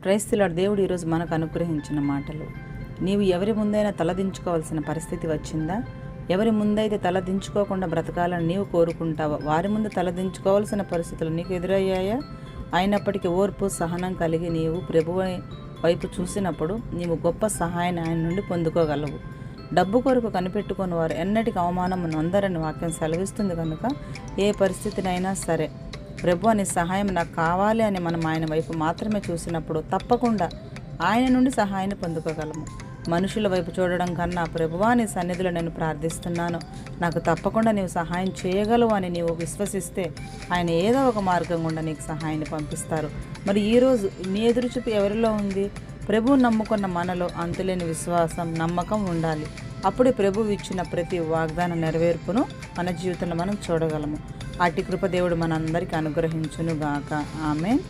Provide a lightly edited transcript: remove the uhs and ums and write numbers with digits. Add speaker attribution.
Speaker 1: క్రైస్తవుల దేవుడు ఈరోజు మనకు అనుగ్రహించిన మాటలు. నీవు ఎవరి ముందైనా తలదించుకోవాల్సిన పరిస్థితి వచ్చిందా? ఎవరి ముందైతే తలదించుకోకుండా బ్రతకాలని నీవు కోరుకుంటావో వారి ముందు తలదించుకోవాల్సిన పరిస్థితులు నీకు ఎదురయ్యాయా? అయినప్పటికీ ఓర్పు సహనం కలిగి నీవు ప్రభువు వైపు చూసినప్పుడు నీవు గొప్ప సహాయాన్ని ఆయన నుండి పొందుకోగలవు. డబ్బు కొరకు కనిపెట్టుకుని వారు ఎన్నటికి అవమానం నొందరని వాక్యం సెలవిస్తుంది కనుక ఏ పరిస్థితినైనా సరే ప్రభు నీ సహాయం నాకు కావాలి అని మనం ఆయన వైపు మాత్రమే చూసినప్పుడు తప్పకుండా ఆయన నుండి సహాయాన్ని పొందుకోగలము. మనుషుల వైపు చూడడం కన్నా ప్రభువా నీ సన్నిధిలో నేను ప్రార్థిస్తున్నాను, నాకు తప్పకుండా నీవు సహాయం చేయగలవు అని నీవు విశ్వసిస్తే ఆయన ఏదో ఒక మార్గం గుండా నీకు సహాయాన్ని పంపిస్తారు. మరి ఈరోజు నీ ఎదురుచూపు ఎవరిలో ఉంది? ప్రభువు నమ్ముకున్న మనలో అంతులేని విశ్వాసం, నమ్మకం ఉండాలి. అప్పుడే ప్రభువు ఇచ్చిన ప్రతి వాగ్దాన నెరవేర్పును మన జీవితంలో మనం చూడగలము. అట్టి కృప దేవుడు మనందరికీ అనుగ్రహించును గాక. ఆమేన్.